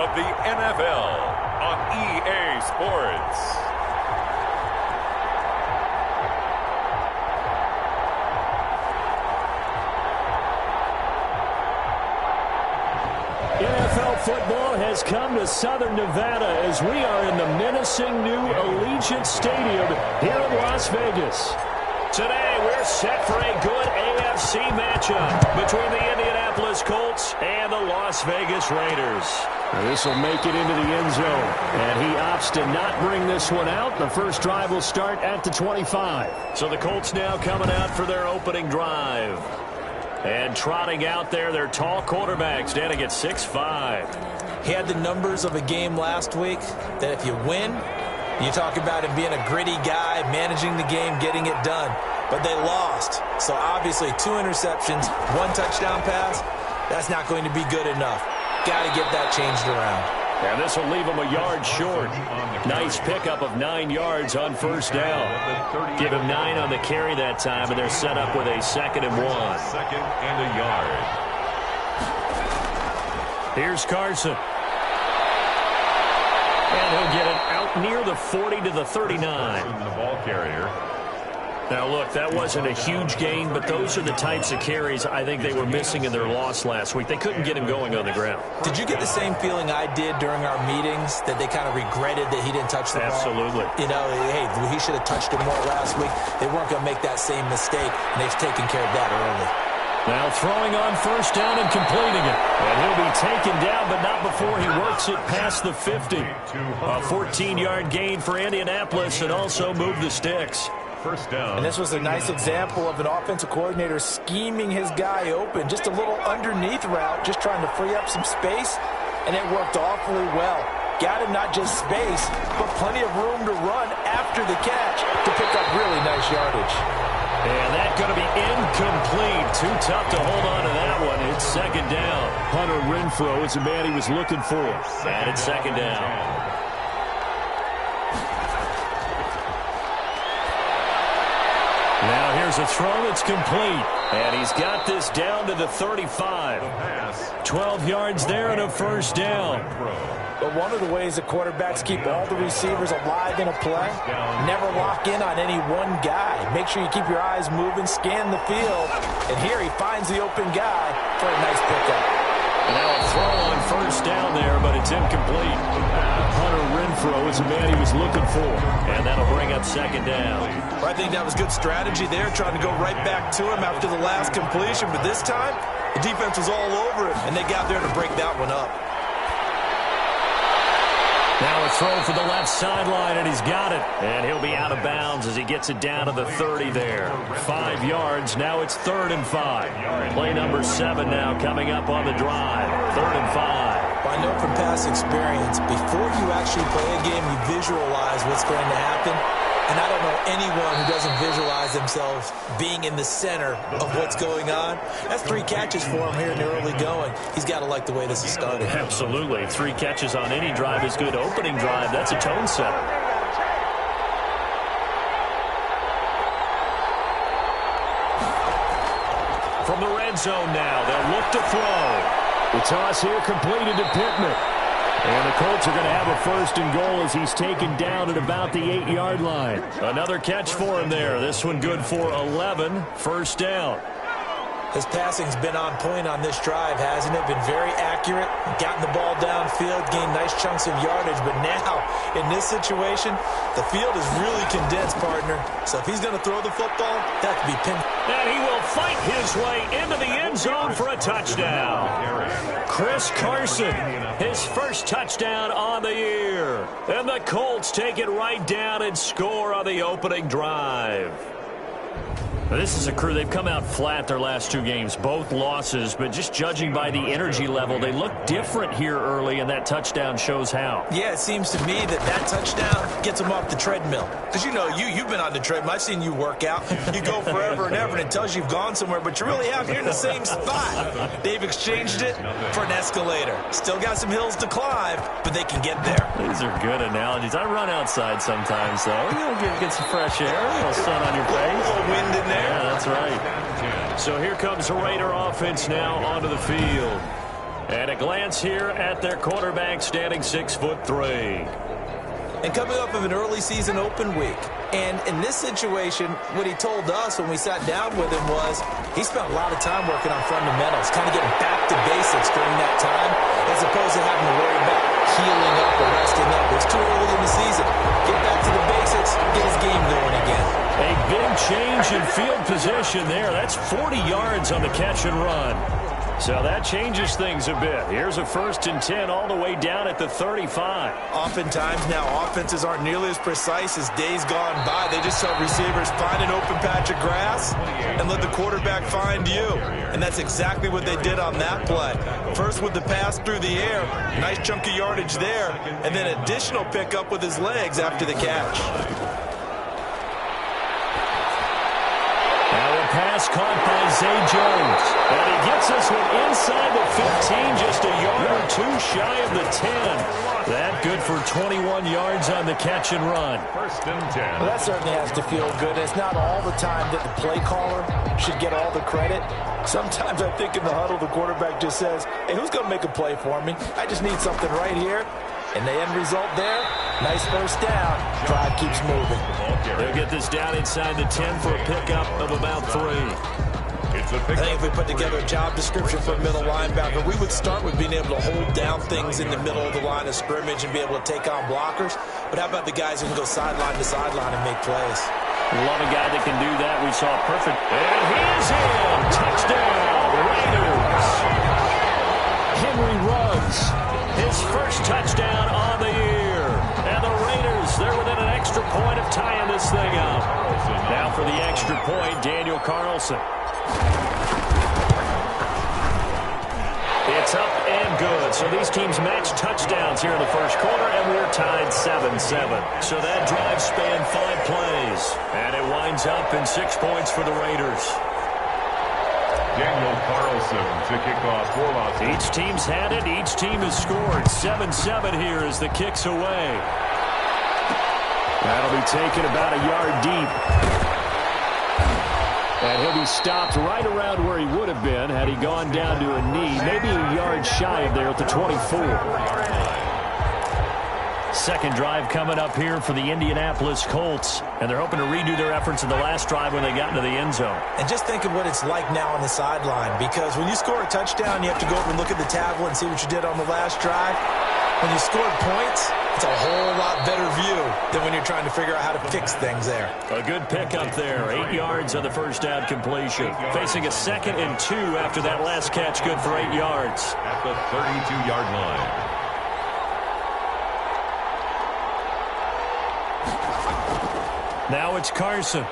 Of the NFL on EA Sports. NFL football has come to Southern Nevada as we are in the menacing new Allegiant Stadium here in Las Vegas. Today we're set for a good AFC matchup between the Indianapolis Colts and the Las Vegas Raiders. This will make it into the end zone, and he opts to not bring this one out. The first drive will start at the 25. So the Colts now coming out for their opening drive. And trotting out there, their tall quarterback standing at 6'5". He had the numbers of a game last week that if you win, you talk about him being a gritty guy, managing the game, getting it done. But they lost. So obviously 2 interceptions, 1 touchdown pass, that's not going to be good enough. Got to get that changed around. And this will leave him a yard short. Nice pickup of 9 yards on first down. Give him 9 on the carry that time, and they're set up with a 2nd and 1. Second and a yard. Here's Carson. And he'll get it out near the 40 to the 39. The ball carrier. Now, look, that wasn't a huge gain, but those are the types of carries I think they were missing in their loss last week. They couldn't get him going on the ground. Did you get the same feeling I did during our meetings, that they kind of regretted that he didn't touch the ball? Absolutely. You know, hey, he should have touched it more last week. They weren't going to make that same mistake, and they've taken care of that early. Now throwing on first down and completing it. And he'll be taken down, but not before he works it past the 50. A 14-yard gain for Indianapolis and also move the sticks. First down. And this was a nice example of an offensive coordinator scheming his guy open. Just a little underneath route, just trying to free up some space, and it worked awfully well. Got him not just space, but plenty of room to run after the catch to pick up really nice yardage. And that's going to be incomplete. Too tough to hold on to that one. It's 2nd down. Hunter Renfrow is the man he was looking for. And it's 2nd down. Now here's a throw that's complete. And he's got this down to the 35. 12 yards there and a first down. But one of the ways the quarterbacks keep all the receivers alive in a play, never lock in on any one guy. Make sure you keep your eyes moving, scan the field. And here he finds the open guy for a nice pickup. And now a throw on first down there, but it's incomplete. Hunter Renfrow is the man he was looking for. And that'll bring up 2nd down. Well, I think that was good strategy there, trying to go right back to him after the last completion. But this time, the defense was all over him, and they got there to break that one up. Now a throw for the left sideline, and he's got it. And he'll be out of bounds as he gets it down to the 30 there. 5 yards. Now it's 3rd and 5. Play number 7 now coming up on the drive. 3rd and 5. Well, I know from past experience, before you actually play a game, you visualize what's going to happen. And I don't know anyone who doesn't visualize themselves being in the center of what's going on. That's 3 catches for him here in the early going. He's got to like the way this is starting. Absolutely. 3 catches on any drive is good. Opening drive, that's a tone setter. From the red zone now, they'll look to throw. The toss here completed to Pittman. And the Colts are going to have a 1st and goal as he's taken down at about the 8-yard line. Another catch for him there. This one good for 11. First down. His passing's been on point on this drive, hasn't it? Been very accurate, gotten the ball downfield, gained nice chunks of yardage. But now, in this situation, the field is really condensed, partner. So if he's going to throw the football, that could be pinned. And he will fight his way into the end zone for a touchdown. Chris Carson, his first touchdown on the year. And the Colts take it right down and score on the opening drive. This is a crew, they've come out flat their last 2 games, both losses, but just judging by the energy level, they look different here early, and that touchdown shows how. Yeah, it seems to me that touchdown gets them off the treadmill. Because, you know, you've been on the treadmill. I've seen you work out. You go forever and ever, and it tells you you've gone somewhere, but you're really out here in the same spot. They've exchanged it for an escalator. Still got some hills to climb, but they can get there. These are good analogies. I run outside sometimes, though. You know, get some fresh air, a little sun on your face. A little wind in there. Yeah, that's right. So here comes the Raider offense now onto the field. And a glance here at their quarterback, standing 6'3". And coming off of an early season open week. And in this situation, what he told us when we sat down with him was he spent a lot of time working on fundamentals, kind of getting back to basics during that time, as opposed to having to worry about healing up or resting up. It's too early in the season. Get back to the basics, get his game going again. A big change in field position there. That's 40 yards on the catch and run. So that changes things a bit. Here's a 1st and 10 all the way down at the 35. Oftentimes now, offenses aren't nearly as precise as days gone by. They just tell receivers, find an open patch of grass and let the quarterback find you. And that's exactly what they did on that play. First with the pass through the air, nice chunk of yardage there, and then additional pickup with his legs after the catch. Pass caught by Zay Jones. And he gets this one inside the 15, just a yard or two shy of the 10. That good for 21 yards on the catch and run. 1st and 10. Well, that certainly has to feel good. It's not all the time that the play caller should get all the credit. Sometimes I think in the huddle, the quarterback just says, hey, who's going to make a play for me? I just need something right here. And the end result there, nice 1st down. Drive keeps moving. They'll get this down inside the 10 for a pickup of about 3. I think if we put together a job description for a middle linebacker, we would start with being able to hold down things in the middle of the line of scrimmage and be able to take on blockers. But how about the guys who can go sideline to sideline and make plays? Love a guy that can do that. We saw perfect. And he is in. Touchdown, Raiders. Henry Ruggs, his 1st touchdown on the year. And the Raiders, they're within an extra point of tying this thing up. Now for the extra point, Daniel Carlson. It's up and good. So these teams match touchdowns here in the 1st quarter, and we're tied 7-7. So that drive spanned 5 plays. And it winds up in 6 points for the Raiders. Daniel Carlson to kick off for Los Angeles. Each team's had it. Each team has scored. 7-7 here as the kick's away. That'll be taken about a yard deep. And he'll be stopped right around where he would have been had he gone down to a knee. Maybe a yard shy of there at the 24. 2nd drive coming up here for the Indianapolis Colts. And they're hoping to redo their efforts in the last drive when they got into the end zone. And just think of what it's like now on the sideline. Because when you score a touchdown, you have to go over and look at the tablet and see what you did on the last drive. When you scored points, it's a whole lot better view than when you're trying to figure out how to fix things there. A good pickup there. 8 yards on the 1st down completion. Facing a 2nd and 2 after that last catch, good for 8 yards. At the 32-yard line. Now it's Carson.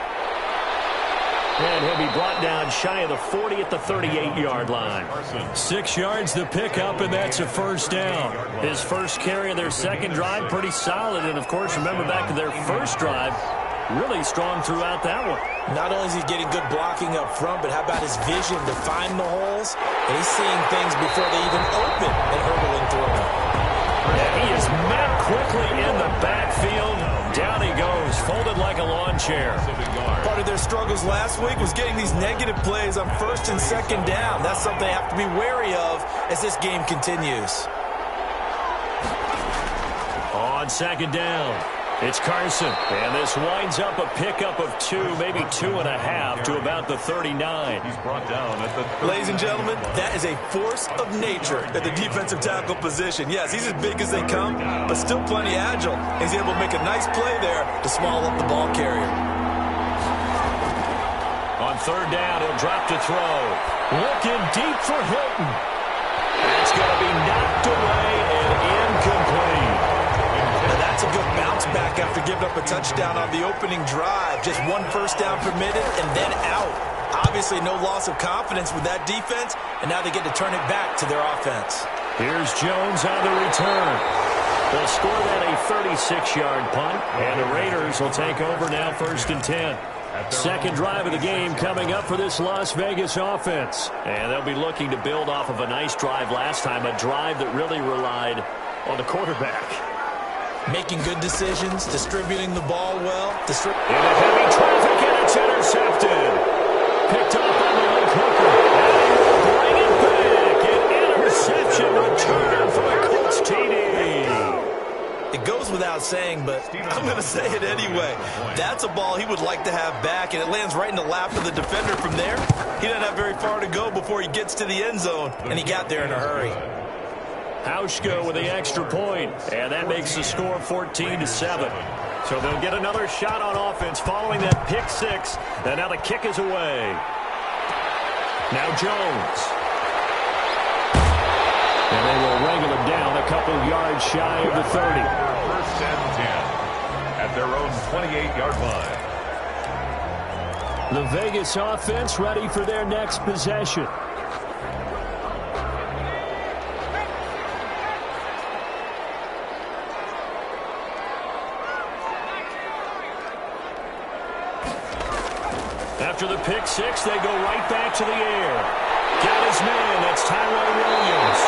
And he'll be brought down shy of the 40 at the 38-yard line. 6 yards the pickup, and that's a 1st down. His 1st carry of their 2nd drive, pretty solid. And, of course, remember back to their 1st drive, really strong throughout that one. Not only is he getting good blocking up front, but how about his vision to find the holes? And he's seeing things before they even open and hurdling through them. And he is met quickly in the backfield. Down he goes, folded like a lawn chair. Part of their struggles last week was getting these negative plays on 1st and 2nd down. That's something they have to be wary of as this game continues. On 2nd down, it's Carson. And this winds up a pickup of 2, maybe 2.5 to about the 39. He's brought down at the... Ladies and gentlemen, that is a force of nature at the defensive tackle position. Yes, he's as big as they come, but still plenty agile. He's able to make a nice play there to swallow up the ball carrier. On 3rd down, he'll drop to throw. Looking deep for Hilton. It's going to be knocked away and incomplete. And that's a good bounce back after giving up a touchdown on the opening drive. Just 1 1st down permitted and then out. Obviously no loss of confidence with that defense, and now they get to turn it back to their offense. Here's Jones on the return. They'll score that a 36-yard punt, and the Raiders will take over now 1st and 10. 2nd drive of the game coming up for this Las Vegas offense. And they'll be looking to build off of a nice drive last time, a drive that really relied on the quarterback. Making good decisions, distributing the ball well. Into heavy traffic, and it's intercepted. Picked up on the late hooker. And he will bring it back. An interception Turner for the Colts TD. It goes without saying, but I'm going to say it anyway. That's a ball he would like to have back, and it lands right in the lap of the defender from there. He doesn't have very far to go before he gets to the end zone, and he got there in a hurry. Hauschka with the extra point, and that makes the score 14-7. So they'll get another shot on offense following that pick six, and now the kick is away. Now Jones. And they will wrangle him down a couple yards shy of the 30. First and 10 at their own 28-yard line. The Vegas offense ready for their next possession. After the pick six, they go right back to the air. Got his man. That's Tyrell Williams.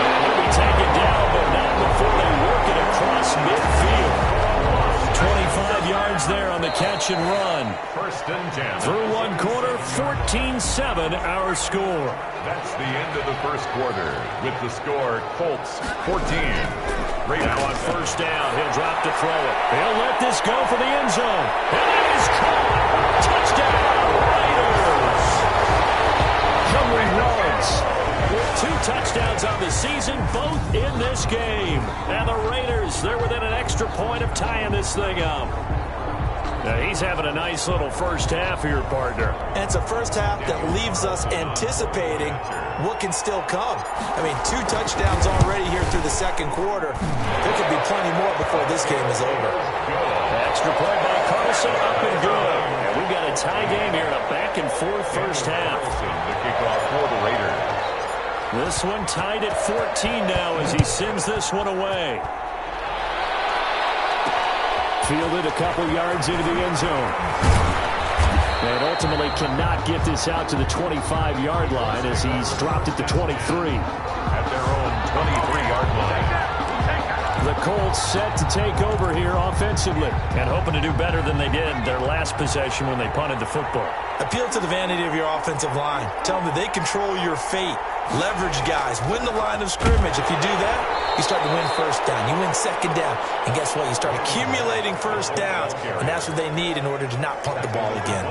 And he'll be taken down, but not before they work it across midfield. 25 yards there on the catch and run. First and 10. Through one quarter, 14-7 our score. That's the end of the first quarter with the score Colts 14. Now on first down, he'll drop to throw it. He'll let this go for the end zone. And it is caught. Touchdown, Raiders. Henry Ruggs with 2 touchdowns on the season, both in this game. And the Raiders, they're within an extra point of tying this thing up. Now he's having a nice little first half here, partner. And it's a first half that leaves us anticipating what can still come. I mean, 2 touchdowns already here through the second quarter. There could be plenty more before this game is over. Extra point by Carson, up and good. And we've got a tie game here in a back-and-forth first half. The kickoff for the Raiders. This one tied at 14 now as he sends this one away. Fielded a couple yards into the end zone. And ultimately cannot get this out to the 25-yard line as he's dropped it to 23. At their own 23-yard line. The Colts set to take over here offensively and hoping to do better than they did their last possession when they punted the football. Appeal to the vanity of your offensive line. Tell them that they control your fate. Leverage guys. Win the line of scrimmage. If you do that, you start to win first down. You win second down. And guess what? You start accumulating first downs. And that's what they need in order to not punt the ball again.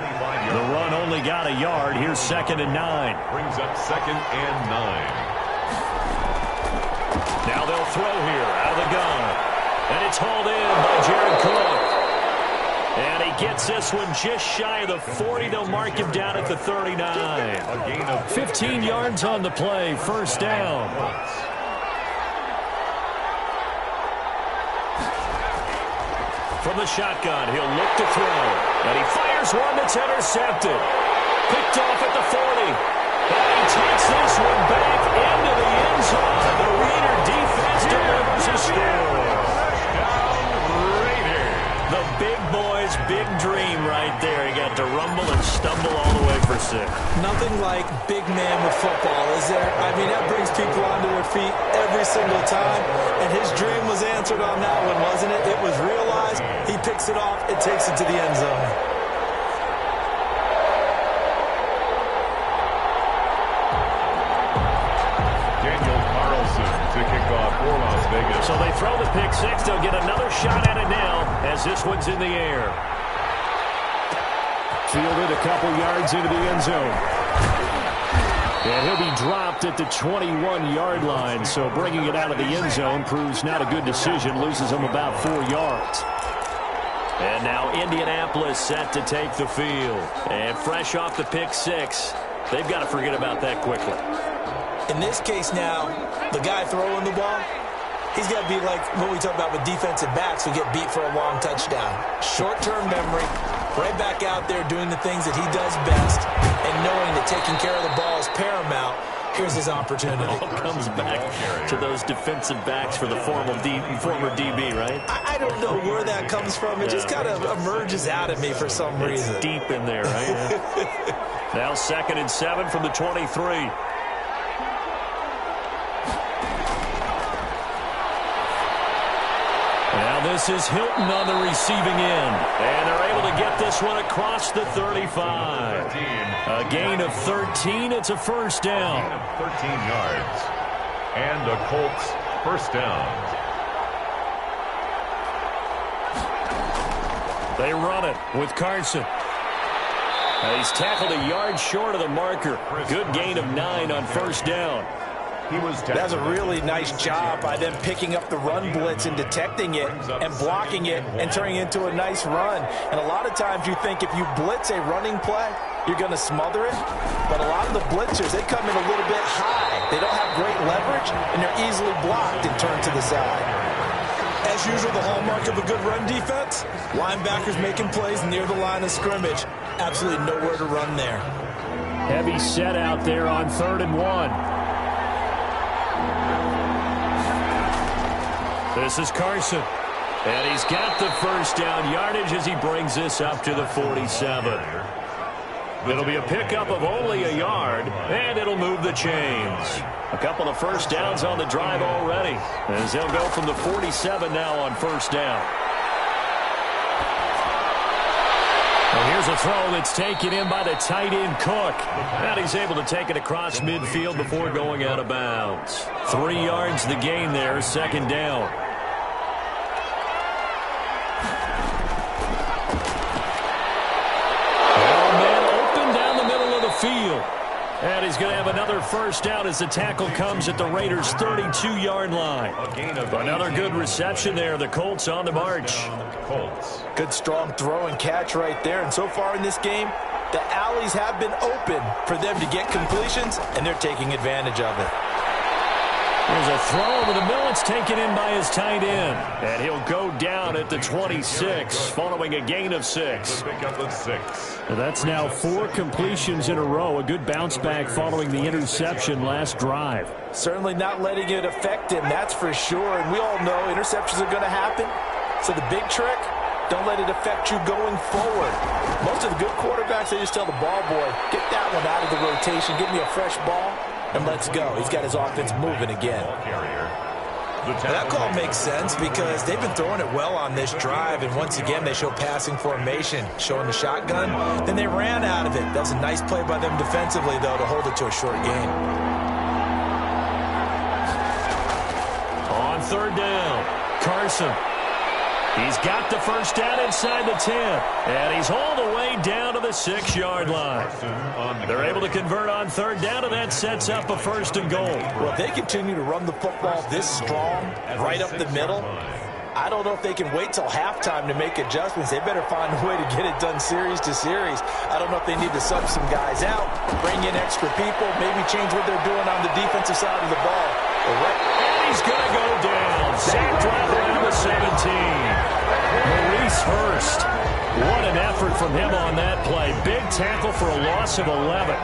The run only got a yard. Here's 2nd and 9. Brings up 2nd and 9. Now they'll throw here out of the gun. And it's hauled in by Jared Cook. And he gets this one just shy of the 40. They'll mark him down at the 39. A gain of 15 yards on the play. First down. From the shotgun, he'll look to throw. And he fires one that's intercepted. Picked off at the 40. And he takes this one back into the end zone. The Raider defense delivers a score. The big boy's big dream right there. He got to rumble and stumble all the way for 6. Nothing like big man with football, is there? I mean, that brings people onto their feet every single time. And his dream was answered on that one, wasn't it? It was realized. He picks it off. It takes it to the end zone. to kick off for Las Vegas. So they throw the pick six. They'll get another shot at it now as this one's in the air. Fielded a couple yards into the end zone. And he'll be dropped at the 21-yard line. So bringing it out of the end zone proves not a good decision. Loses him about 4 yards. And now Indianapolis set to take the field. And fresh off the pick six, they've got to forget about that quickly. In this case now, the guy throwing the ball, he's got to be like what we talk about with defensive backs who get beat for a long touchdown. Short-term memory, right back out there doing the things that he does best, and knowing that taking care of the ball is paramount. Here's his opportunity. It all comes back to those defensive backs for the former DB, right? I don't know where that comes from. It just kind of emerges out at me for some reason. It's deep in there, right? Now 2nd and 7 from the 23. Now this is Hilton on the receiving end. And they're able to get this one across the 35. A gain of 13. It's a first down. Gain of 13 yards. And a Colts first down. They run it with Carson. He's tackled a yard short of the marker. Good gain of 9 on first down. That's a really nice job by them picking up the run blitz and detecting it and blocking it and turning it into a nice run. And a lot of times you think if you blitz a running play, you're going to smother it. But a lot of the blitzers, they come in a little bit high. They don't have great leverage, and they're easily blocked and turned to the side. As usual, the hallmark of a good run defense, linebackers making plays near the line of scrimmage. Absolutely nowhere to run there. Heavy set out there on 3rd and 1. This is Carson. And he's got the first down yardage as he brings this up to the 47. It'll be a pickup of only a yard, and it'll move the chains. A couple of first downs on the drive already, as they'll go from the 47 now on first down. Well, here's a throw that's taken in by the tight end Cook. And he's able to take it across midfield before going out of bounds. 3 yards the gain there, second down. Field. And he's going to have another first down as the tackle comes at the Raiders' 32-yard line. Another good reception there. The Colts on the march. Good strong throw and catch right there. And so far in this game, the alleys have been open for them to get completions, and they're taking advantage of it. There's a throw over the middle. It's taken in by his tight end. And he'll go down at the 26 following a gain of 6. That's now 4 completions in a row. A good bounce back following the interception last drive. Certainly not letting it affect him, that's for sure. And we all know interceptions are going to happen. So the big trick, don't let it affect you going forward. Most of the good quarterbacks, they just tell the ball boy, get that one out of the rotation, give me a fresh ball, and let's go. He's got his offense moving again. That call makes sense because they've been throwing it well on this drive, and once again they show passing formation, showing the shotgun. Then they ran out of it. That was a nice play by them defensively, though, to hold it to a short gain. On 3rd down, Carson. He's got the first down inside the 10, and he's all the way down to the 6-yard line. They're able to convert on 3rd down, and that sets up a 1st and goal. Well, if they continue to run the football this strong, right up the middle, I don't know if they can wait till halftime to make adjustments. They better find a way to get it done series to series. I don't know if they need to sub some guys out, bring in extra people, maybe change what they're doing on the defensive side of the ball. And he's going to go down. Sacked right around the 17. Maurice Hurst. What an effort from him on that play. Big tackle for a loss of 11.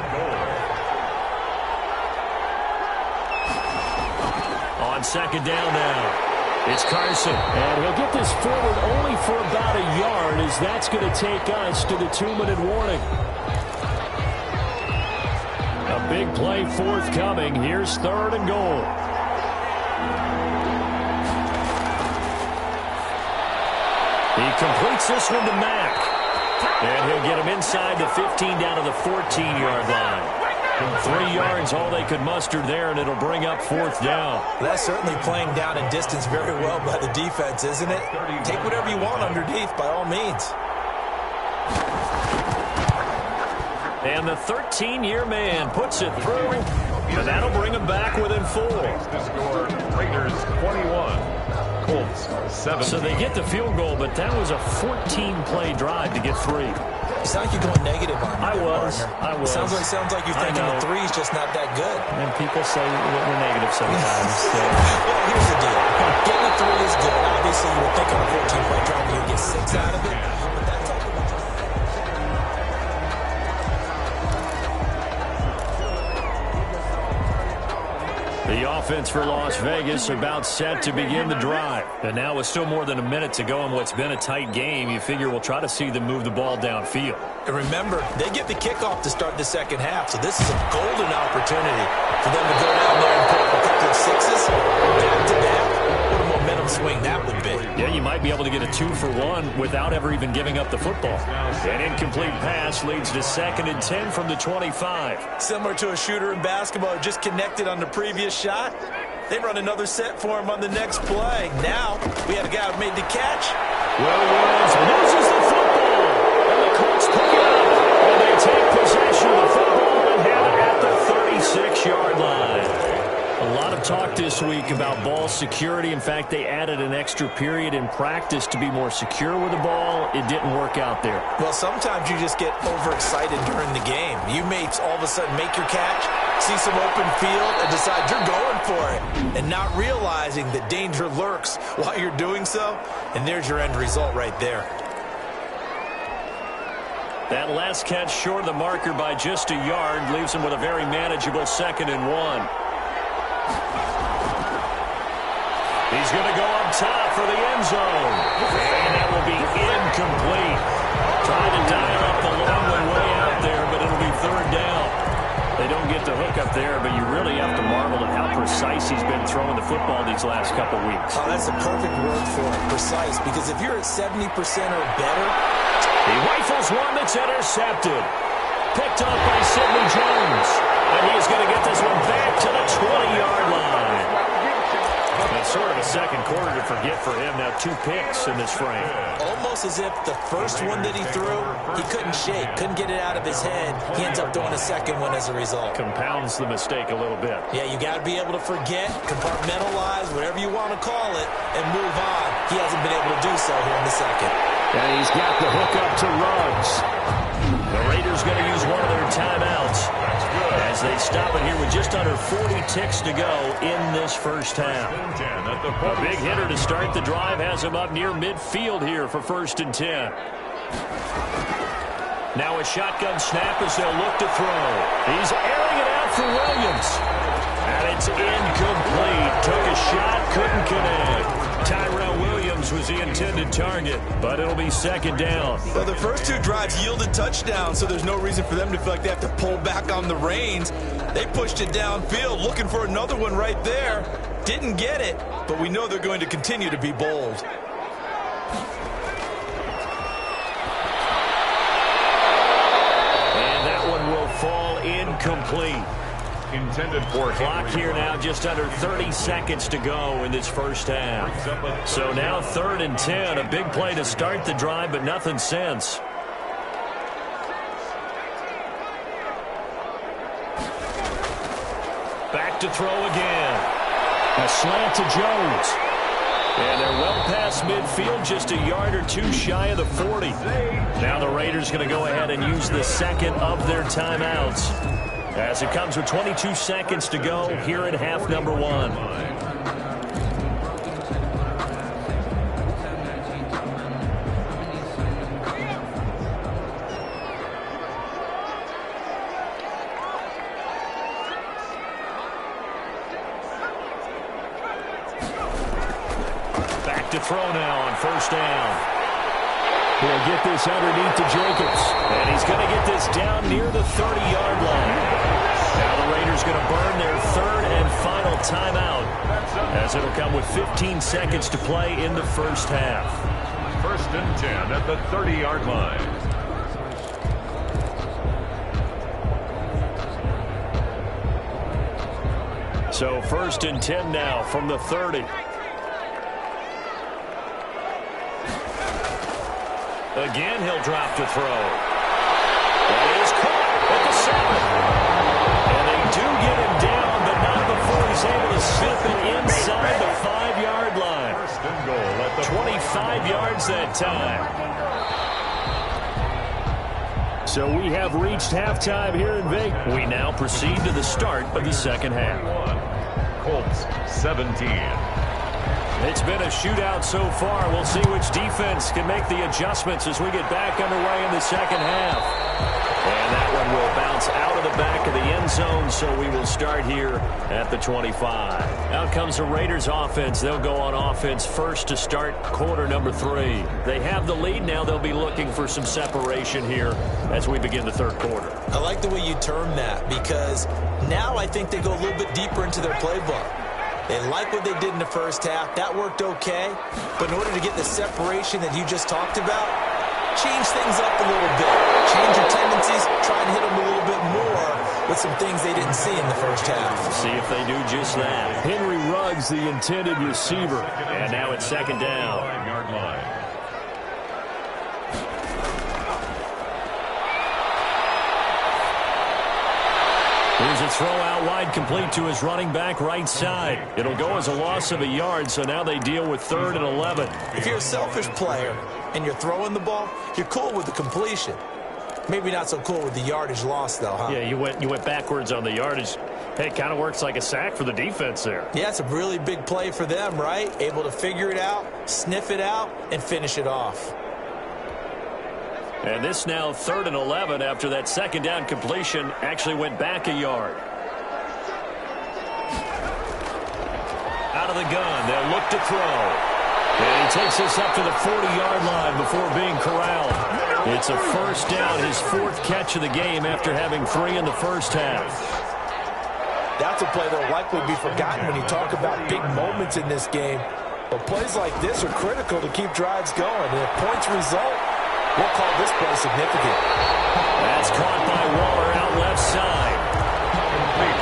On 2nd down now, it's Carson. And he'll get this forward only for about a yard, as that's going to take us to the 2-minute warning. A big play forthcoming. Here's 3rd and goal. He completes this one to Mack. And he'll get him inside the 15 down to the 14-yard line. 3 yards, all they could muster there, and it'll bring up 4th down. That's certainly playing down in distance very well by the defense, isn't it? Take whatever you want underneath, by all means. And the 13-year man puts it through, and that'll bring him back within 4. The score, Raiders 21. Colts 7. So they get the field goal, but that was a 14-play drive to get 3. You sound like you're going negative on me. I was. Sounds like you're thinking the 3's just not that good. And people say we're negative sometimes. So. Well, here's the deal. Getting a 3 is good. Obviously, you would think on a 14-play drive you'd get 6 out of it. But that's all. The offense for Las Vegas about set to begin the drive. And now with still more than a minute to go in what's been a tight game, you figure we'll try to see them move the ball downfield. And remember, they get the kickoff to start the second half, so this is a golden opportunity for them to go down there and put up a couple of 6s back-to-back. What a momentum swing that would be. Yeah, you might be able to get a 2-for-1 without ever even giving up the football. An incomplete pass leads to 2nd and 10 from the 25. Similar to a shooter in basketball, just connected on the previous shot. They run another set for him on the next play. Now, we had a guy who made the catch. Williams loses the football. And the Colts pick it up. And they take possession of the football and have it at the 36-yard line. A lot of talk this week about ball security. In fact, they added an extra period in practice to be more secure with the ball. It didn't work out there. Well, sometimes you just get overexcited during the game. You may all of a sudden make your catch, see some open field, and decide you're going for it, and not realizing that danger lurks while you're doing so, and there's your end result right there. That last catch short of the marker by just a yard leaves him with a very manageable 2nd and 1. He's going to go up top for the end zone. And that will be incomplete. Trying to dial up the long way out there, but it'll be 3rd down. They don't get the hook up there, but you really have to marvel at how precise he's been throwing the football these last couple weeks. Oh, that's a perfect word for it, precise, because if you're at 70% or better. He rifles one that's intercepted. Picked up by Sidney Jones. And he's going to get this one back to the 20-yard line. That's sort of a second quarter to forget for him. Now 2 picks in this frame. Almost as if the first one that he threw, he couldn't shake, couldn't get it out of his head. He ends up throwing a second one as a result. Compounds the mistake a little bit. Yeah, you got to be able to forget, compartmentalize, whatever you want to call it, and move on. He hasn't been able to do so here in the second. And he's got the hook up to Ruggs. The Raiders going to use one of their timeouts as they stop it here with just under 40 ticks to go in this first half. A big hitter to start the drive has him up near midfield here for 1st and 10. Now a shotgun snap as they'll look to throw. He's airing it out for Williams. And it's incomplete. Took a shot, couldn't connect. Tyrell Williams was the intended target, but it'll be 2nd down. Well, the first 2 drives yielded touchdowns, so there's no reason for them to feel like they have to pull back on the reins. They pushed it downfield, looking for another one right there. Didn't get it, but we know they're going to continue to be bold. And that one will fall incomplete. Intended for clock here now, just under 30 seconds to go in this first half. So now 3rd and 10, a big play to start the drive, but nothing since. Back to throw again. A slant to Jones. And they're well past midfield, just a yard or 2 shy of the 40. Now the Raiders going to go ahead and use the 2nd of their timeouts, as it comes with 22 seconds to go here in half number 1. Back to throw now on 1st down. He'll get this underneath to Jacobs. And he's going to get this down near the 30-yard line. Now the Raiders going to burn their 3rd and final timeout, as it'll come with 15 seconds to play in the first half. 1st and 10 at the 30-yard line. So 1st and 10 now from the 30. Again, he'll drop to throw. That is caught at the 7. And they do get him down, but not before he's able to slip it inside the 5-yard line. 1st and goal at the 25 yards that time. So we have reached halftime here in Vegas. We now proceed to the start of the second half. Colts 17. It's been a shootout so far. We'll see which defense can make the adjustments as we get back underway in the second half. And that one will bounce out of the back of the end zone, so we will start here at the 25. Out comes the Raiders offense. They'll go on offense first to start quarter number 3. They have the lead now. They'll be looking for some separation here as we begin the 3rd quarter. I like the way you term that, because now I think they go a little bit deeper into their playbook. They like what they did in the first half. That worked okay. But in order to get the separation that you just talked about, change things up a little bit. Change your tendencies, try and hit them a little bit more with some things they didn't see in the first half. See if they do just that. Henry Ruggs, the intended receiver. And now it's second down. 5-yard line. Here's a throw out wide, complete to his running back right side. It'll go as a loss of a yard, so now they deal with 3rd and 11. If you're a selfish player and you're throwing the ball, you're cool with the completion. Maybe not so cool with the yardage loss, though, huh? Yeah, you went backwards on the yardage. Hey, it kind of works like a sack for the defense there. Yeah, it's a really big play for them, right? Able to figure it out, sniff it out, and finish it off. And this now 3rd and 11 after that second down completion actually went back a yard. Out of the gun, they'll look to throw. And he takes this up to the 40-yard line before being corralled. It's a first down, his 4th catch of the game after having 3 in the first half. That's a play that will likely be forgotten when you talk about big moments in this game. But plays like this are critical to keep drives going. And if points result, we'll call this play significant. That's caught by Waller out left side.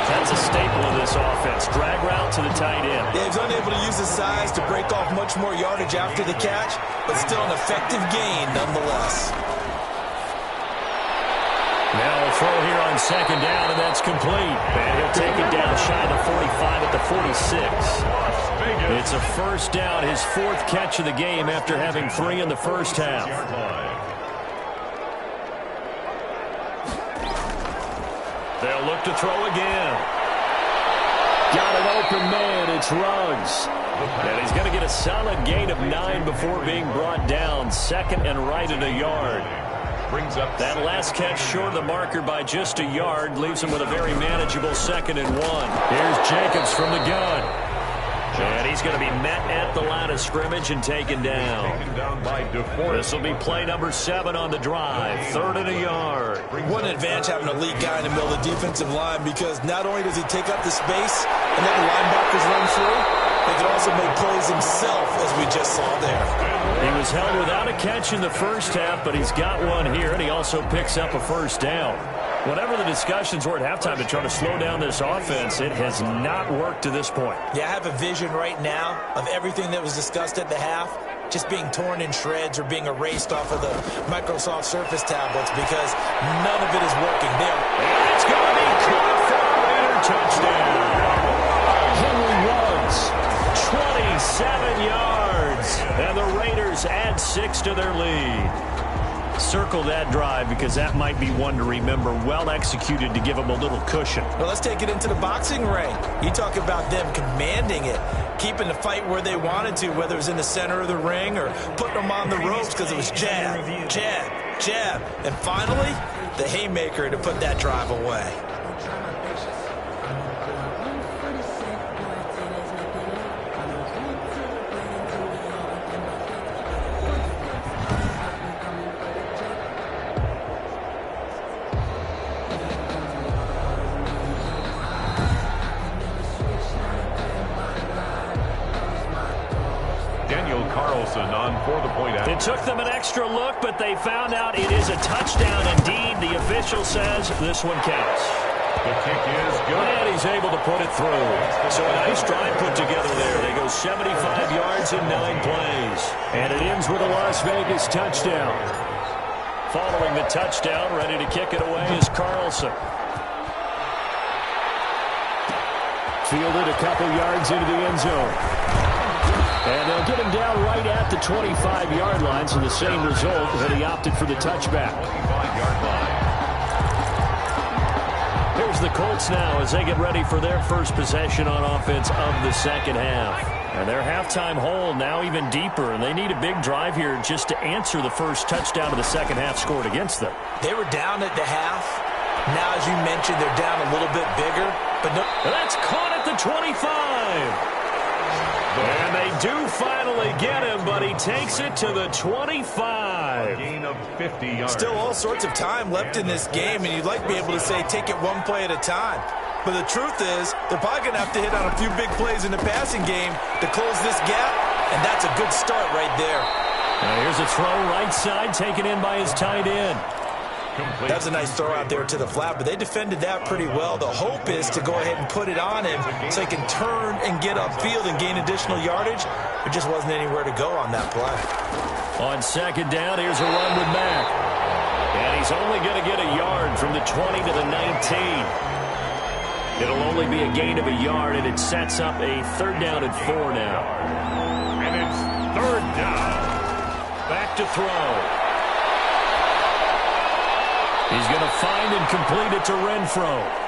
That's a staple of this offense. Drag route to the tight end. Yeah, he's unable to use his size to break off much more yardage after the catch, but still an effective gain nonetheless. Now a throw here on second down, and that's complete. And he'll take it down shy of the 45 at the 46. It's a first down, his 4th catch of the game after having 3 in the first half. They'll look to throw again. Got an open man, it's Ruggs. And he's going to get a solid gain of 9 before being brought down. 2nd and right at a yard. Brings up that last catch short of the marker by just a yard, leaves him with a very manageable 2nd and 1. Here's Jacobs from the gun. And he's going to be met at the line of scrimmage and taken down. This will be play number 7 on the drive. 3rd and a yard. What an advantage having a elite guy in the middle of the defensive line, because not only does he take up the space and let the linebackers run through, he can also make plays himself, as we just saw there. He was held without a catch in the first half, but he's got one here, and he also picks up a first down. Whatever the discussions were at halftime to try to slow down this offense, it has not worked to this point. Yeah, I have a vision right now of everything that was discussed at the half just being torn in shreds or being erased off of the Microsoft Surface tablets, because none of it is working there. And it's going to be caught for a Raider touchdown. Henry Ruggs, 27 yards, and the Raiders add 6 to their lead. Circle that drive, because that might be one to remember. Well executed to give them a little cushion. Well, let's take it into the boxing ring. You talk about them commanding it, keeping the fight where they wanted to, whether it was in the center of the ring or putting them on the ropes, because it was jab, jab, jab. And finally, the haymaker to put that drive away. On for the point out. It took them an extra look, but they found out it is a touchdown indeed. The official says this one counts. The kick is good. And he's able to put it through. So a nice drive put together there. They go 75 yards in 9 plays. And it ends with a Las Vegas touchdown. Following the touchdown, ready to kick it away is Carlson. Fielded a couple yards into the end zone. And they'll get him down right at the 25-yard line, so the same result, but he opted for the touchback. 25-yard line. Here's the Colts now as they get ready for their first possession on offense of the second half. And their halftime hole now even deeper, and they need a big drive here just to answer the first touchdown of the second half scored against them. They were down at the half. Now, as you mentioned, they're down a little bit bigger. But no, that's caught at the 25. And they do finally get him, but he takes it to the 25. A gain of 50 yards. Still all sorts of time left in this game, and you'd like to be able to say take it one play at a time. But the truth is, they're probably going to have to hit on a few big plays in the passing game to close this gap, and that's a good start right there. Now here's a throw right side taken in by his tight end. That's a nice throw out there to the flat, but they defended that pretty well. The hope is to go ahead and put it on him so he can turn and get upfield and gain additional yardage. There just wasn't anywhere to go on that play. On second down, here's a run with Mack. And he's only going to get a yard from the 20 to the 19. It'll only be a gain of a yard, and it sets up a 3rd down and 4 now. And it's 3rd down. Back to throw. He's going to find and complete it to Renfro.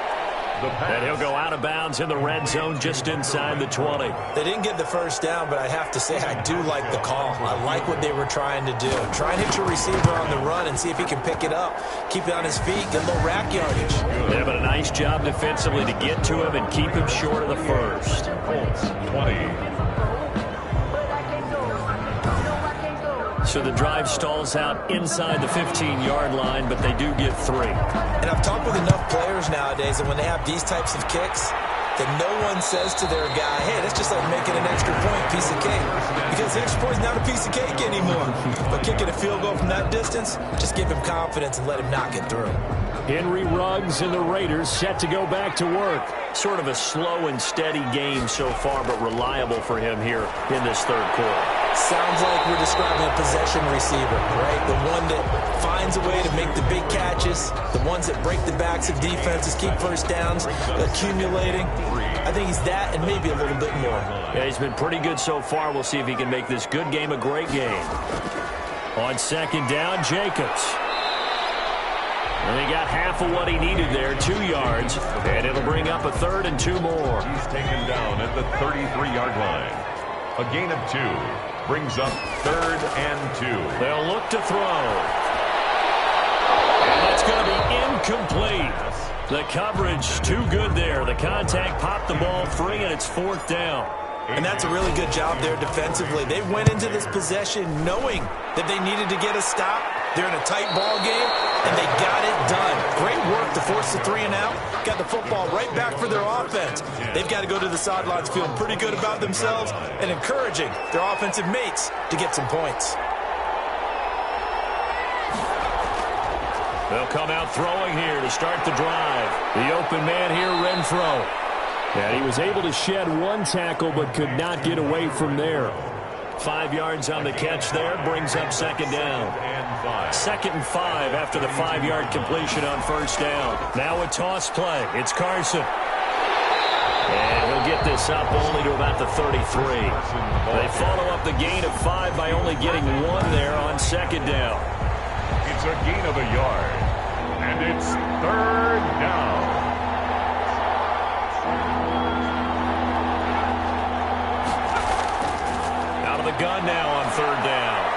And he'll go out of bounds in the red zone just inside the 20. They didn't get the 1st down, but I have to say I do like the call. I like what they were trying to do. Try and hit your receiver on the run and see if he can pick it up. Keep it on his feet, get a little rack yardage. Yeah, but a nice job defensively to get to him and keep him short of the 1st. Colts 20. So the drive stalls out inside the 15-yard line, but they do get 3. And I've talked with enough players nowadays that when they have these types of kicks, that no one says to their guy, hey, that's just like making an extra point, piece of cake. Because the extra point is not a piece of cake anymore. But kicking a field goal from that distance, just give him confidence and let him knock it through. Henry Ruggs and the Raiders set to go back to work. Sort of a slow and steady game so far, but reliable for him here in this 3rd quarter. Sounds like we're describing a possession receiver, right? The one that finds a way to make the big catches, the ones that break the backs of defenses, keep 1st downs, accumulating. I think he's that and maybe a little bit more. Yeah, he's been pretty good so far. We'll see if he can make this good game a great game. On 2nd down, Jacobs. And he got half of what he needed there, 2 yards, and it'll bring up a 3rd and 2 more. He's taken down at the 33-yard line. A gain of 2 brings up 3rd and 2. They'll look to throw. And that's going to be incomplete. The coverage too good there. The contact popped the ball free, and it's 4th down. And that's a really good job there defensively. They went into this possession knowing that they needed to get a stop. They're in a tight ball game, and they got it done. Great work to force the 3 and out. Got the football right back for their offense. They've got to go to the sidelines feeling pretty good about themselves and encouraging their offensive mates to get some points. They'll come out throwing here to start the drive. The open man here, Renfro. And he was able to shed 1 tackle but could not get away from there. 5 yards on the catch there, brings up 2nd down. 2nd and 5 after the 5-yard completion on 1st down. Now a toss play. It's Carson. And he'll get this up only to about the 33. They follow up the gain of 5 by only getting 1 there on 2nd down. It's a gain of a yard. And it's 3rd down. Out of the gun now on 3rd down.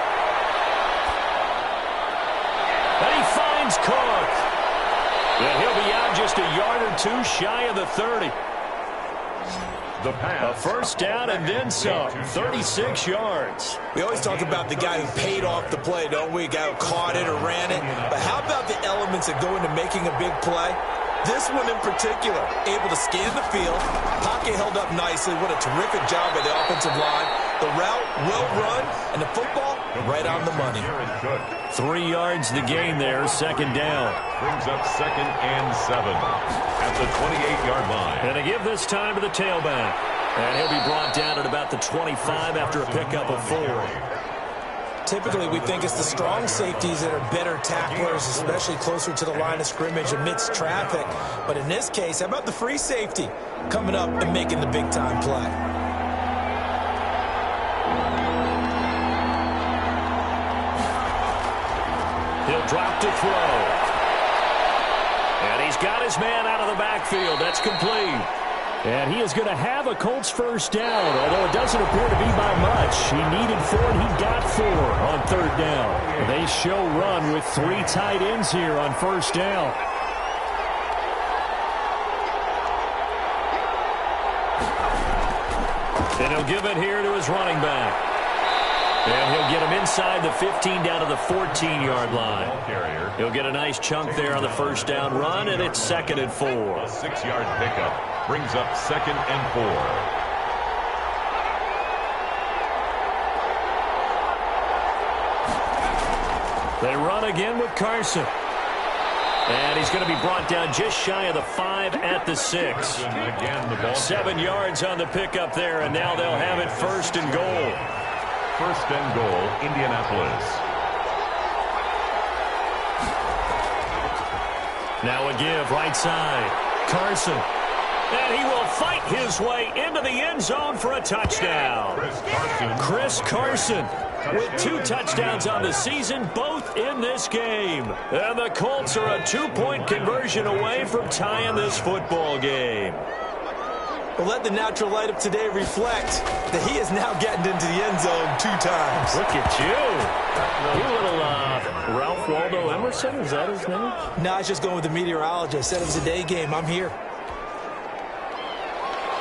And he finds Cook. And he'll be out just a yard or 2 shy of the 30. The pass. A 1st down and then some. 36 yards. We always talk about the guy who paid off the play, don't we? A guy who caught it or ran it. But how about the elements that go into making a big play? This one in particular, able to scan the field, pocket held up nicely. What a terrific job by the offensive line. The route well run, and the football right on the money. 3 yards the gain there, 2nd down. Brings up 2nd and 7 at the 28-yard line. And they give this time to the tailback. And he'll be brought down at about the 25 after a pickup of 4. Typically, we think it's the strong safeties that are better tacklers, especially closer to the line of scrimmage amidst traffic. But in this case, how about the free safety coming up and making the big-time play? He'll drop to throw. And he's got his man out of the backfield. That's complete. And he is going to have a Colts 1st down, although it doesn't appear to be by much. He needed 4, and he got 4 on 3rd down. They show run with 3 tight ends here on 1st down. And he'll give it here to his running back. And he'll get him inside the 15 down to the 14-yard line. He'll get a nice chunk there on the 1st down run, and it's 2nd and 4. A 6-yard pickup brings up 2nd and 4. They run again with Carson. And he's going to be brought down just shy of the 5 at the 6. 7 yards on the pickup there, and now they'll have it 1st and goal. 1st and goal, Indianapolis. Now a give, right side. Carson. And he will fight his way into the end zone for a touchdown. Chris Carson with 2 touchdowns on the season, both in this game. And the Colts are a 2-point conversion away from tying this football game. Well, let the natural light of today reflect that he is now getting into the end zone 2 times. Look at you. You little Ralph Waldo Emerson, is that his name? No, I was just going with the meteorologist. Said it was a day game. I'm here.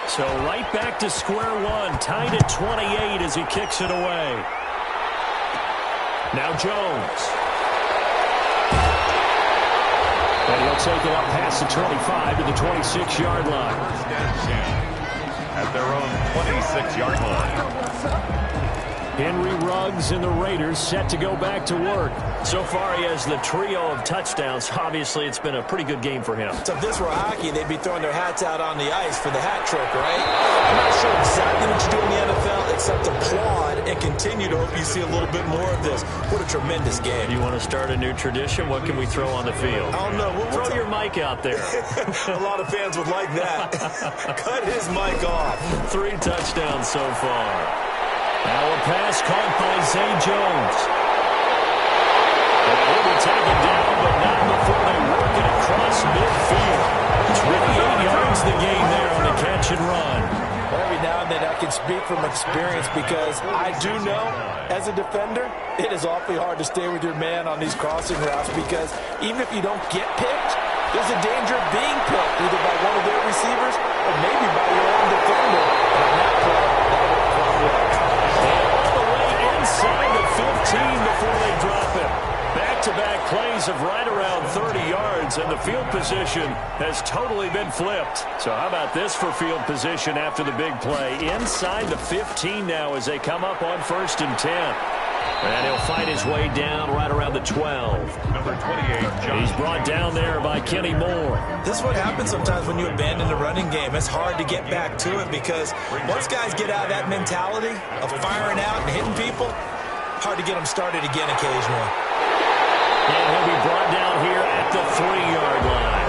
So right back to square one, tied at 28 as he kicks it away. Now Jones. And he'll take it up past the 25 to the 26-yard line. At their own 26-yard line. Henry Ruggs and the Raiders set to go back to work. So far, he has the trio of touchdowns. Obviously, it's been a pretty good game for him. So if this were hockey, they'd be throwing their hats out on the ice for the hat trick, right? I'm not sure exactly what you do in the NFL except applaud and continue to hope you see a little bit more of this. What a tremendous game. You want to start a new tradition? What can we throw on the field? I don't know. Throw your mic out there. A lot of fans would like that. Cut his mic off. 3 touchdowns so far. Now a pass caught by Zay Jones. And he'll be taken down, but not before they work it across midfield. 28 yards the game there on the catch and run. Every now and then I can speak from experience because I do know, as a defender, it is awfully hard to stay with your man on these crossing routes because even if you don't get picked, there's a danger of being picked either by one of their receivers or maybe by your own defender. And on that play, that worked quite well. All the way inside the 15 before they drop it. Back-to-back plays of right around 30 yards, and the field position has totally been flipped. So how about this for field position after the big play? Inside the 15 now as they come up on 1st and 10. And he'll fight his way down right around the 12. Number 28, John. He's brought down there by Kenny Moore. This is what happens sometimes when you abandon the running game. It's hard to get back to it because once guys get out of that mentality of firing out and hitting people, hard to get them started again occasionally. And he'll be brought down here at the 3-yard line.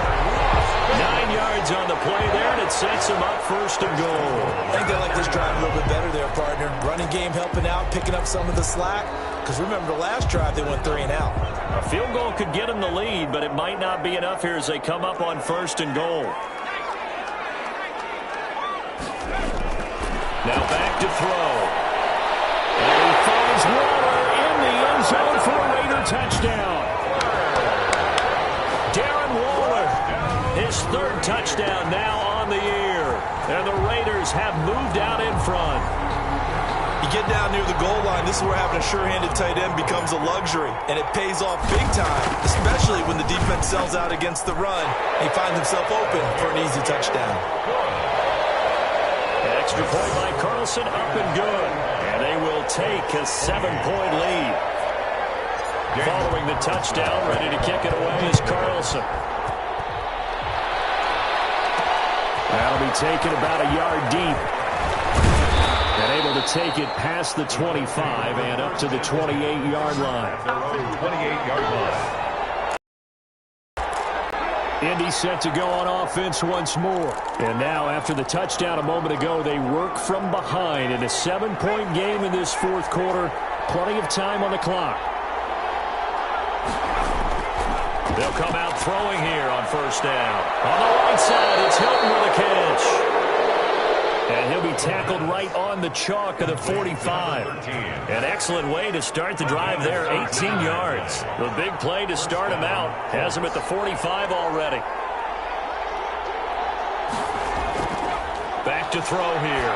9 yards on the play there, and it sets him up 1st and goal. I think they like this drive a little bit better there, partner. Running game helping out, picking up some of the slack. Because remember, the last drive they went 3 and out. A field goal could get them the lead, but it might not be enough here as they come up on 1st and goal. Now back to throw. And he finds Waller in the end zone for a Raider touchdown. Darren Waller, his 3rd touchdown now on the year. And the Raiders have moved out in front. You get down near the goal line, this is where having a sure-handed tight end becomes a luxury. And it pays off big time, especially when the defense sells out against the run. He finds himself open for an easy touchdown. An extra point by Carlson, up and good. And they will take a 7-point lead. Following the touchdown, ready to kick it away is Carlson. That'll be taken about a yard deep. And able to take it past the 25 and up to the 28-yard line. 28-yard line. Indy set to go on offense once more. And now, after the touchdown a moment ago, they work from behind in a 7-point game in this 4th quarter. Plenty of time on the clock. They'll come out throwing here on 1st down. On the right side, it's Hilton with a catch. And he'll be tackled right on the chalk of the 45. An excellent way to start the drive there, 18 yards. The big play to start him out has him at the 45 already. Back to throw here.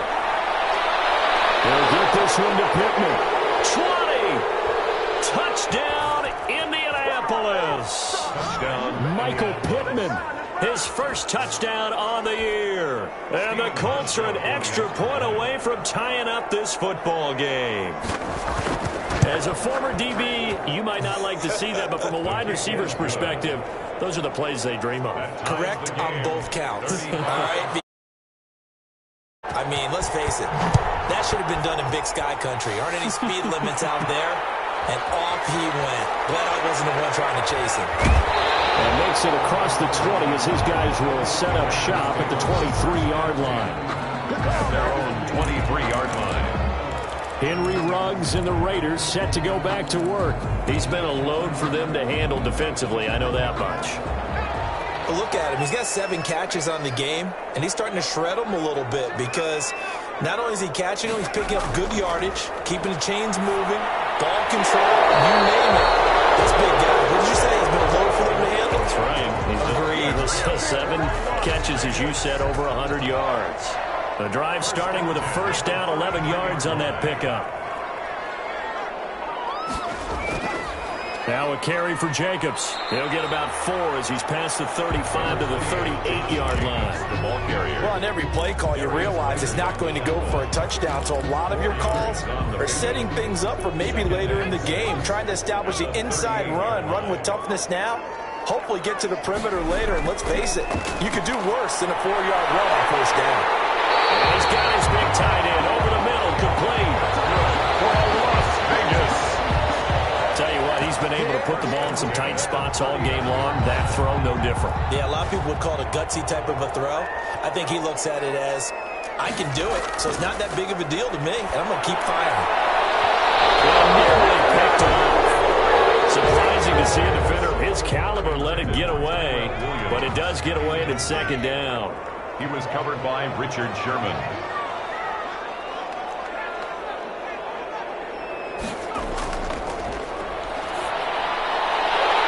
They'll get this one to Pittman. 20! Touchdown, Indianapolis! Touchdown. Michael Pittman, his 1st touchdown on the year. And the Colts are an extra point away from tying up this football game. As a former DB, you might not like to see that, but from a wide receiver's perspective, those are the plays they dream of. Correct on both counts. All right. I mean, let's face it. That should have been done in Big Sky Country. Aren't any speed limits out there? And off he went. Glad I wasn't the one trying to chase him. And makes it across the 20 as his guys will set up shop at the 23-yard line. At their own 23-yard line. Henry Ruggs and the Raiders set to go back to work. He's been a load for them to handle defensively. I know that much. But look at him. He's got 7 catches on the game, and he's starting to shred them a little bit because not only is he catching them, he's picking up good yardage, keeping the chains moving, ball control, you name it. This big guy, what did you say? He's been a load for them to handle? That's right. He's 7 catches, as you said, over 100 yards. The drive starting with a first down, 11 yards on that pickup. Now a carry for Jacobs. He'll get about 4 as he's past the 35 to the 38-yard line. The ball carrier. Well, on every play call, you realize it's not going to go for a touchdown. So a lot of your calls are setting things up for maybe later in the game, trying to establish the inside run with toughness now. Hopefully get to the perimeter later. And let's face it, you could do worse than a 4-yard run on first down. And he's got his big tight end over the middle, complete. For Las Vegas. Tell you what, he's been able to put the ball in some tight spots all game long. That throw, no different. Yeah, a lot of people would call it a gutsy type of a throw. I think he looks at it as, I can do it, so it's not that big of a deal to me, and I'm going to keep firing. Well, nearly picked off. Surprising to see a defender of his caliber let it get away, but it does get away and it's second down. He was covered by Richard Sherman.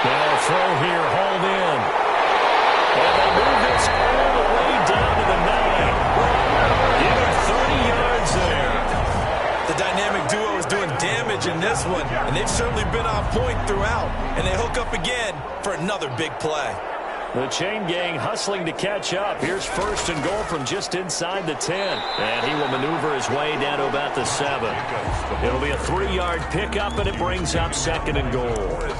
Now a throw here, hauled in. And they move this all the way down to the 9. Give it 30 yards there. The dynamic duo is doing damage in this one, and they've certainly been on point throughout. And they hook up again for another big play. The chain gang hustling to catch up. Here's first and goal from just inside the 10. And he will maneuver his way down to about the 7. It'll be a 3-yard pickup, and it brings up second and goal.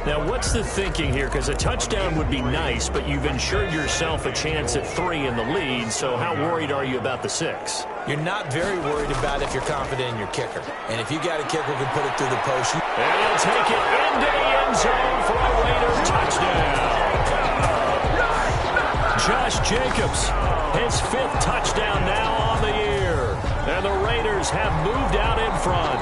Now, what's the thinking here? Because a touchdown would be nice, but you've ensured yourself a chance at 3 in the lead. So how worried are you about the 6? You're not very worried about if you're confident in your kicker. And if you got a kicker who can put it through the post. And he'll take it into the end zone for a Raider touchdown. Josh Jacobs, his 5th touchdown now on the year. And the Raiders have moved out in front.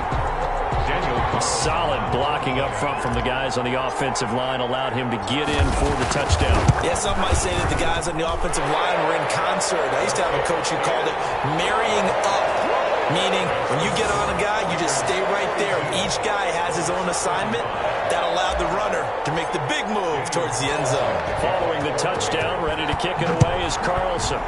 Solid blocking up front from the guys on the offensive line allowed him to get in for the touchdown. Yeah, some might say that the guys on the offensive line were in concert. I used to have a coach who called it marrying up, meaning when you get on a guy, you just stay right there. Each guy has his own assignment. That allowed the runner to make the big move towards the end zone. Following the touchdown, ready to kick it away is Carlson.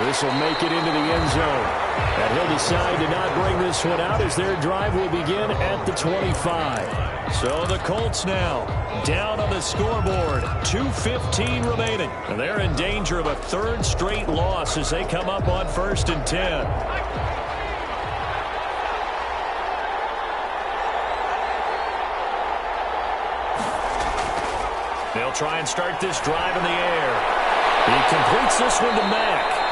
This will make it into the end zone. And he'll decide to not bring this one out as their drive will begin at the 25. So the Colts now down on the scoreboard. 2:15 remaining. And they're in danger of a 3rd straight loss as they come up on 1st and 10. They'll try and start this drive in the air. He completes this one to Mack.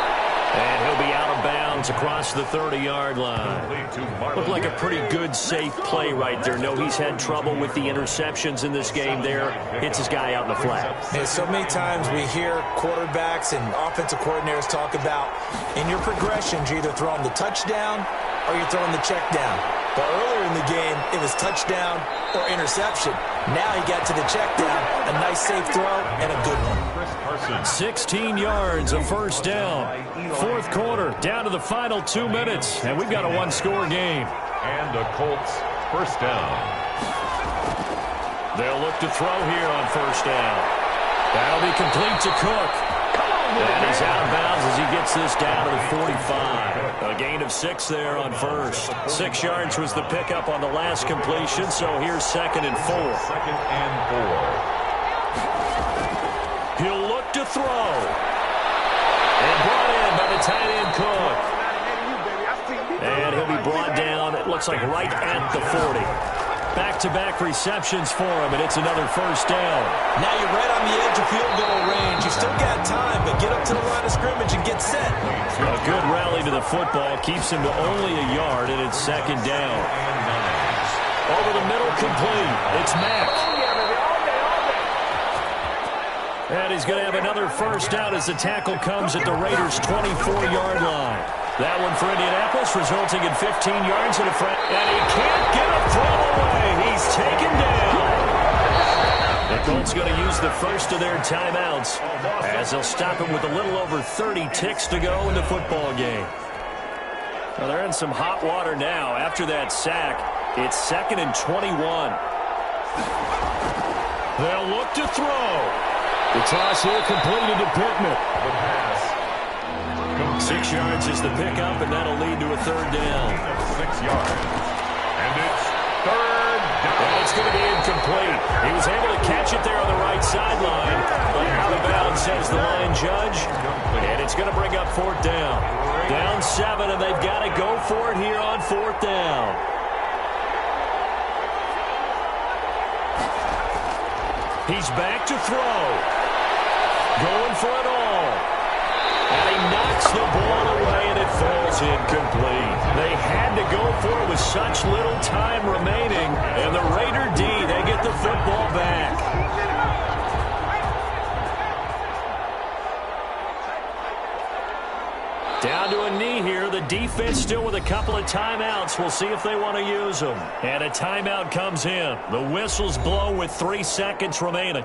And he'll be out of bounds across the 30-yard line. Looked like a pretty good, safe play right there. No, he's had trouble with the interceptions in this game there. Hits his guy out in the flat. And so many times we hear quarterbacks and offensive coordinators talk about in your progressions, you're either throwing the touchdown or you're throwing the check down. But earlier in the game, it was touchdown or interception. Now he got to the check down, a nice safe throw, and a good one. 16 yards, a first down. 4th quarter, down to the final 2 minutes, and we've got a 1-score game. And the Colts first down. They'll look to throw here on first down. That'll be complete to Cook. And he's out of bounds as he gets this down to the 45. A gain of 6 there on first. 6 yards was the pickup on the last completion, so here's 2nd and 4. 2nd and 4. He'll look to throw. And brought in by the tight end Cook. And he'll be brought down looks like right at the 40. Back-to-back receptions for him, and it's another first down. Now you're right on the edge of field goal range. You still got time, but get up to the line of scrimmage and get set. A good rally to the football keeps him to only a yard, and it's second down. Over the middle, complete. It's Mack. And he's going to have another first down as the tackle comes at the Raiders' 24-yard line. That one for Indianapolis, resulting in 15 yards and a front. And he can't get a throw away. He's taken down. The Colts going to use the first of their timeouts as they'll stop him with a little over 30 ticks to go in the football game. Well, they're in some hot water now. After that sack, it's 2nd and 21. They'll look to throw. The toss here completed to Pittman. 6 yards is the pickup, and that'll lead to a third down. 6 yards. And it's third down. And it's going to be incomplete. He was able to catch it there on the right sideline, but out of bounds, says the line judge. And it's going to bring up fourth down. Down 7, and they've got to go for it here on fourth down. He's back to throw. Going for it all. And he knocks the ball away, and it falls incomplete. They had to go for it with such little time remaining. And the Raider D, they get the football back. Down to a knee here. The defense still with a couple of timeouts. We'll see if they want to use them. And a timeout comes in. The whistles blow with 3 seconds remaining.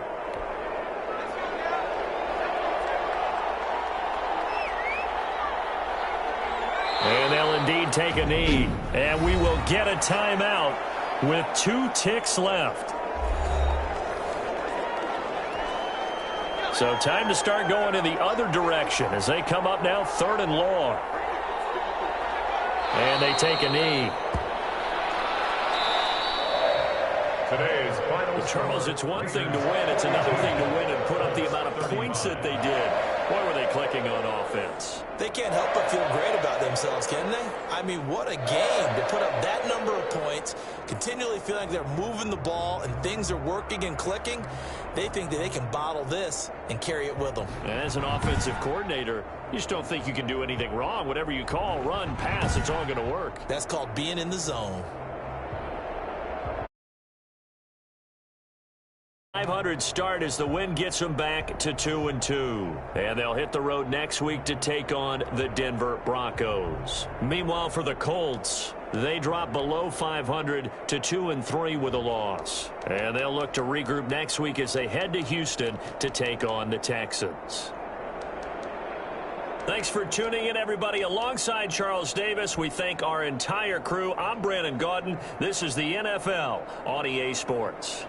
And they'll indeed take a knee. And we will get a timeout with 2 ticks left. So time to start going in the other direction as they come up now 3rd and long. And they take a knee. Today's final. Charles, it's one thing to win. It's another thing to win and put up the amount of points that they did. Boy, were they clicking on offense. They can't help but feel great about themselves, can they? I mean, what a game to put up that number of points, continually feeling like they're moving the ball and things are working and clicking. They think that they can bottle this and carry it with them. As an offensive coordinator, you just don't think you can do anything wrong. Whatever you call, run, pass, it's all going to work. That's called being in the zone. 500 start as the win gets them back to 2-2. And they'll hit the road next week to take on the Denver Broncos. Meanwhile, for the Colts, they drop below 500 to 2-3 with a loss. And they'll look to regroup next week as they head to Houston to take on the Texans. Thanks for tuning in, everybody. Alongside Charles Davis, we thank our entire crew. I'm Brandon Gaudin. This is the NFL on EA Sports.